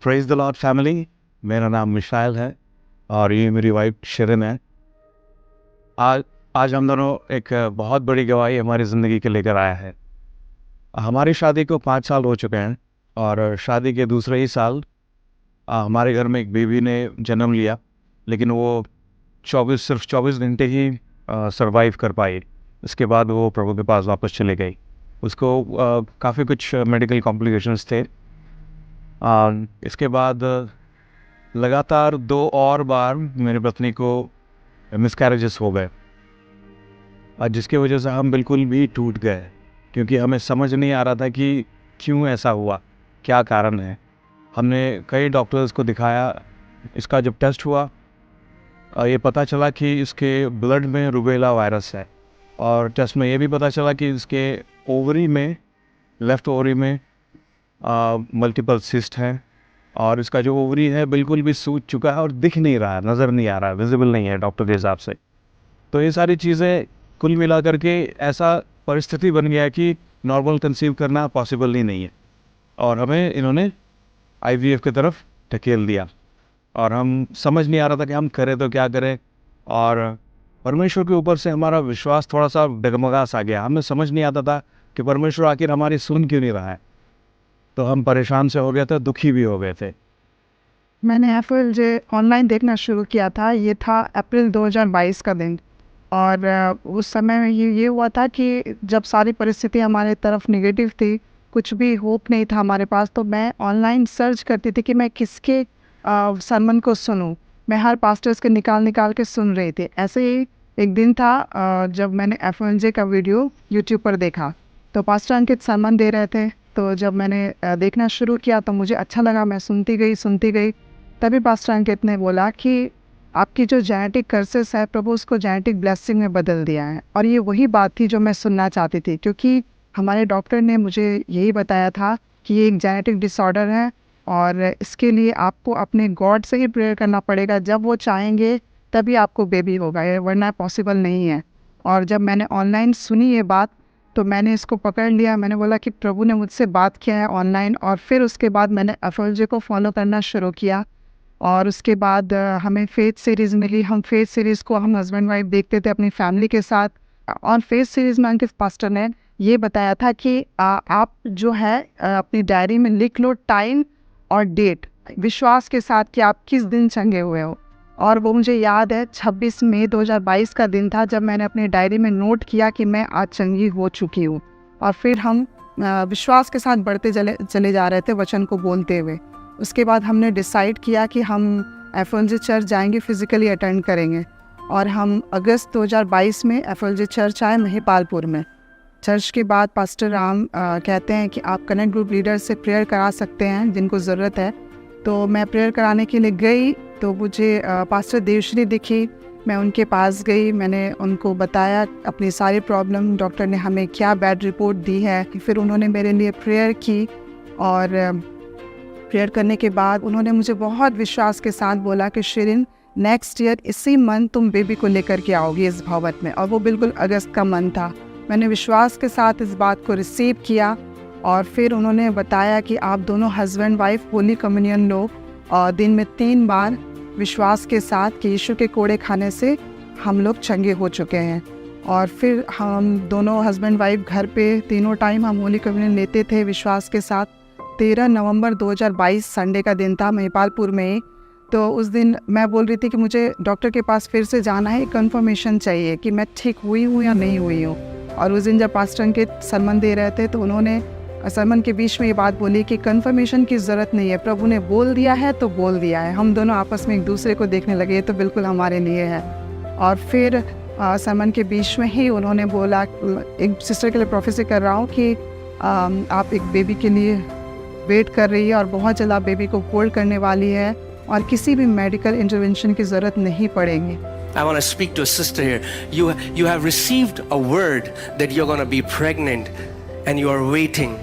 Praise the Lord family. मेरा नाम missile है और ये मेरी वाइफ शिरिन है। आज हम दोनों एक बहुत बड़ी गवाही हमारी ज़िंदगी के लेकर आया है। हमारी शादी को 5 साल हो चुके हैं और शादी के दूसरे ही साल हमारे घर में एक बेबी ने जन्म लिया, लेकिन वो सिर्फ 24 घंटे ही सरवाइव कर पाई। इसके बाद वो प्रभु के पास वापस चले गई। उसको काफ़ी कुछ मेडिकल कॉम्प्लिकेशंस थे। इसके बाद लगातार 2 और बार मेरी पत्नी को मिसकैरेजेस हो गए, जिसकी वजह से हम बिल्कुल भी टूट गए, क्योंकि हमें समझ नहीं आ रहा था कि क्यों ऐसा हुआ, क्या कारण है। हमने कई डॉक्टर्स को दिखाया। इसका जब टेस्ट हुआ ये पता चला कि इसके ब्लड में रूबेला वायरस है, और टेस्ट में ये भी पता चला कि इसके ओवरी में, लेफ़्ट ओवरी में मल्टीपल सिस्ट हैं, और इसका जो ओवरी है बिल्कुल भी सूज चुका है और दिख नहीं रहा है, नज़र नहीं आ रहा है, विजिबल नहीं है डॉक्टर के हिसाब से। तो ये सारी चीज़ें कुल मिला करके ऐसा परिस्थिति बन गया है कि नॉर्मल कंसीव करना पॉसिबल ही नहीं है, और हमें इन्होंने IVF की तरफ ढकेल दिया। और हम समझ नहीं आ रहा था कि हम करें तो क्या करें, और परमेश्वर के ऊपर से हमारा विश्वास थोड़ा सा डगमगा सा गया। हमें समझ नहीं आता था कि परमेश्वर आखिर हमारी सुन क्यों नहीं रहा है। तो हम परेशान से हो गए थे, दुखी भी हो गए थे। मैंने FOLJ ऑनलाइन देखना शुरू किया था। ये था अप्रैल 2022 का दिन, और उस समय में ये हुआ था कि जब सारी परिस्थिति हमारे तरफ नेगेटिव थी, कुछ भी होप नहीं था हमारे पास, तो मैं ऑनलाइन सर्च करती थी कि मैं किसके सरमन को सुनूं। मैं हर पास्टर्स के निकाल के सुन रही थी। ऐसे ही एक दिन था जब मैंने FOLJ का वीडियो यूट्यूब पर देखा, तो पास्टर अंकित सरमन दे रहे थे। तो जब मैंने देखना शुरू किया तो मुझे अच्छा लगा, मैं सुनती गई। तभी पास्टर अंकित ने बोला कि आपकी जो जेनेटिक कर्सेस है, प्रभु उसको जेनेटिक ब्लेसिंग में बदल दिया है। और ये वही बात थी जो मैं सुनना चाहती थी, क्योंकि हमारे डॉक्टर ने मुझे यही बताया था कि ये एक जेनेटिक डिसऑर्डर है, और इसके लिए आपको अपने गॉड से ही प्रेयर करना पड़ेगा। जब वो चाहेंगे तभी आपको बेबी होगा, वरना पॉसिबल नहीं है। और जब मैंने ऑनलाइन सुनी ये बात, तो मैंने इसको पकड़ लिया। मैंने बोला कि प्रभु ने मुझसे बात किया है ऑनलाइन। और फिर उसके बाद मैंने FOLJ को फॉलो करना शुरू किया, और उसके बाद हमें फेथ सीरीज़ मिली। हम फेथ सीरीज़ को हम हस्बैंड वाइफ देखते थे अपनी फैमिली के साथ। और फेथ सीरीज़ में अंकित पास्टर ने ये बताया था कि आप जो है अपनी डायरी में लिख लो टाइम और डेट, विश्वास के साथ कि आप किस दिन चंगे हुए हो। और वो मुझे याद है 26 मई 2022 का दिन था, जब मैंने अपनी डायरी में नोट किया कि मैं आज चंगी हो चुकी हूँ। और फिर हम विश्वास के साथ बढ़ते चले जा रहे थे, वचन को बोलते हुए। उसके बाद हमने डिसाइड किया कि हम FOLJ चर्च जाएंगे, फिज़िकली अटेंड करेंगे। और हम अगस्त 2022 में FOLJ चर्च आए महिपालपुर में। चर्च के बाद पास्टर राम कहते हैं कि आप कनेक्ट ग्रुप लीडर से प्रेयर करा सकते हैं जिनको ज़रूरत है। तो मैं प्रेयर कराने के लिए गई, तो मुझे पास्टर देवश्री दिखी। मैं उनके पास गई, मैंने उनको बताया अपनी सारी प्रॉब्लम, डॉक्टर ने हमें क्या बैड रिपोर्ट दी है। फिर उन्होंने मेरे लिए प्रेयर की, और प्रेयर करने के बाद उन्होंने मुझे बहुत विश्वास के साथ बोला कि शिरिन, नेक्स्ट ईयर इसी मंथ तुम बेबी को लेकर के आओगी इस भवन में। और वो बिल्कुल अगस्त का मंथ था। मैंने विश्वास के साथ इस बात को रिसीव किया, और फिर उन्होंने बताया कि आप दोनों हस्बैंड वाइफ होली कम्युनियन लो, और दिन में 3 बार विश्वास के साथ कि यीशु के कोड़े खाने से हम लोग चंगे हो चुके हैं। और फिर हम दोनों हस्बैंड वाइफ घर पे तीनों टाइम हम होली कम्युनियन लेते थे विश्वास के साथ। 13 नवंबर 2022 संडे का दिन था, महिपालपुर में। तो उस दिन मैं बोल रही थी कि मुझे डॉक्टर के पास फिर से जाना है, कंफर्मेशन चाहिए कि मैं ठीक हुई हूँ या नहीं हुई हूँ। और उस दिन जब पास्टर अंकित सरमन दे रहे थे, तो उन्होंने सरमन के बीच में ये बात बोली कि कंफर्मेशन की ज़रूरत नहीं है, प्रभु ने बोल दिया है तो बोल दिया है। हम दोनों आपस में एक दूसरे को देखने लगे, तो बिल्कुल हमारे लिए है। और फिर सरमन के बीच में ही उन्होंने बोला, एक सिस्टर के लिए प्रोफेसी कर रहा हूँ कि आप एक बेबी के लिए वेट कर रही है, और बहुत जल्द आप बेबी को होल्ड करने वाली है, और किसी भी मेडिकल इंटरवेंशन की ज़रूरत नहीं पड़ेगी। I want to speak to a sister here. You have received a word that you're going to be pregnant and you are waiting.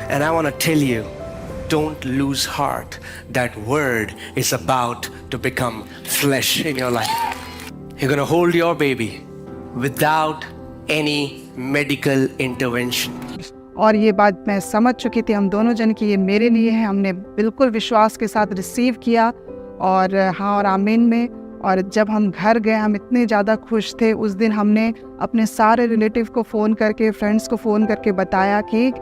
And I want to tell you, don't lose heart. That word is about to become flesh in your life. You're going to hold your baby without any medical intervention. और ये बात मैं समझ चुकी थी हम दोनों जन की ये मेरे लिए है। हमने बिल्कुल विश्वास के साथ रिसीव किया और हाँ और आमीन में। और जब हम घर गए हम इतने ज़्यादा खुश थे। उस दिन हमने अपने सारे रिलेटिव को फ़ोन करके, फ्रेंड्स को फ़ोन करके बताया कि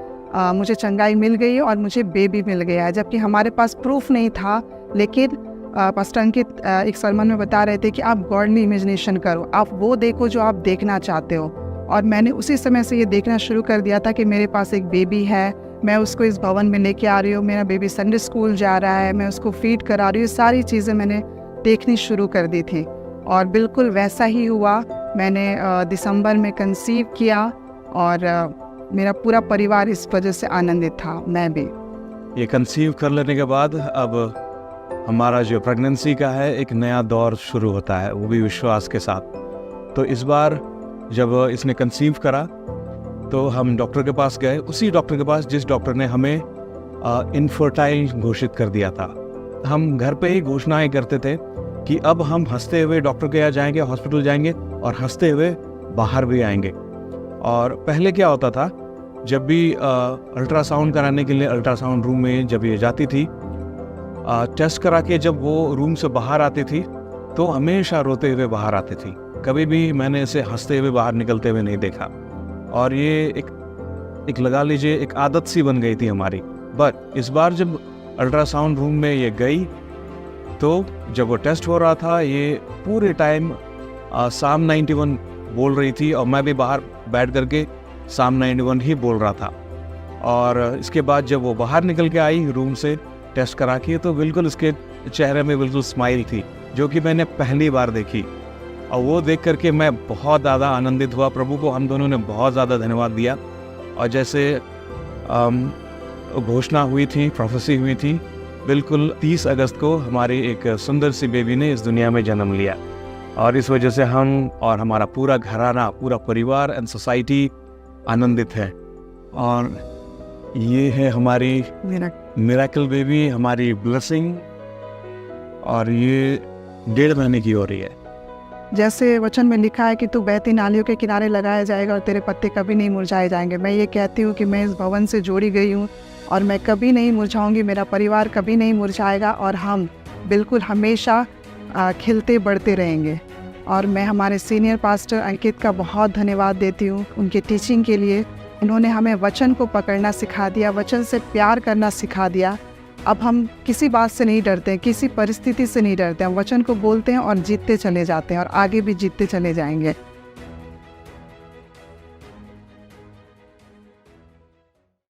मुझे चंगाई मिल गई है और मुझे बेबी मिल गया है। जबकि हमारे पास प्रूफ नहीं था, लेकिन पास्टर अंकित एक सरमन में बता रहे थे कि आप गॉडली इमेजिनेशन करो, आप वो देखो जो आप देखना चाहते हो। और मैंने उसी समय से ये देखना शुरू कर दिया था कि मेरे पास एक बेबी है, मैं उसको इस भवन में लेके आ रही हूँ, मेरा बेबी संडे स्कूल जा रहा है, मैं उसको फीड करा रही हूँ। सारी चीज़ें मैंने देखनी शुरू कर दी थी और बिल्कुल वैसा ही हुआ। मैंने दिसंबर में कंसीव किया और मेरा पूरा परिवार इस वजह से आनंदित था, मैं भी। ये कंसीव कर लेने के बाद अब हमारा जो प्रेगनेंसी का है एक नया दौर शुरू होता है, वो भी विश्वास के साथ। तो इस बार जब इसने कंसीव करा तो हम डॉक्टर के पास गए, उसी डॉक्टर के पास जिस डॉक्टर ने हमें इनफर्टाइल घोषित कर दिया था। हम घर पे ही घोषणाएं करते थे कि अब हम हंसते हुए डॉक्टर के यहाँ जाएंगे, हॉस्पिटल जाएंगे और हंसते हुए बाहर भी आएंगे। और पहले क्या होता था, जब भी अल्ट्रासाउंड कराने के लिए अल्ट्रासाउंड रूम में जब ये जाती थी, टेस्ट करा के जब वो रूम से बाहर आती थी तो हमेशा रोते हुए बाहर आती थी। कभी भी मैंने इसे हंसते हुए बाहर निकलते हुए नहीं देखा। और ये एक लगा लीजिए एक आदत सी बन गई थी हमारी। बट इस बार जब अल्ट्रासाउंड रूम में ये गई तो जब वो टेस्ट हो रहा था, ये पूरे टाइम साम 91 बोल रही थी और मैं भी बाहर बैठ करके साम 91 ही बोल रहा था। और इसके बाद जब वो बाहर निकल के आई रूम से टेस्ट करा के, तो बिल्कुल उसके चेहरे में बिल्कुल स्माइल थी, जो कि मैंने पहली बार देखी। और वो देख करके मैं बहुत ज़्यादा आनंदित हुआ। प्रभु को हम दोनों ने बहुत ज़्यादा धन्यवाद दिया। और जैसे घोषणा हुई थी, प्रोफेसी हुई थी, बिल्कुल 30 अगस्त को हमारी एक सुंदर सी बेबी ने इस दुनिया में जन्म लिया। और इस वजह से हम और हमारा पूरा घराना, पूरा परिवार एंड सोसाइटी आनंदित है। और ये है हमारी मिरेकल बेबी, हमारी ब्लेसिंग। और ये 1.5 महीने की हो रही है। जैसे वचन में लिखा है कि तू बहती नालियों के किनारे लगाया जाएगा और तेरे पत्ते कभी नहीं मुरझाए जाएंगे। मैं ये कहती हूँ कि मैं इस भवन से जोड़ी गई हूँ और मैं कभी नहीं मुरझाऊंगी, मेरा परिवार कभी नहीं मुरझाएगा और हम बिल्कुल हमेशा खिलते बढ़ते रहेंगे। और मैं हमारे सीनियर पास्टर अंकित का बहुत धन्यवाद देती हूँ उनके टीचिंग के लिए। उन्होंने हमें वचन को पकड़ना सिखा दिया, वचन से प्यार करना सिखा दिया। अब हम किसी बात से नहीं डरते हैं, किसी परिस्थिति से नहीं डरते हैं। हम वचन को बोलते हैं और जीतते चले जाते हैं और आगे भी जीतते चले जाएंगे।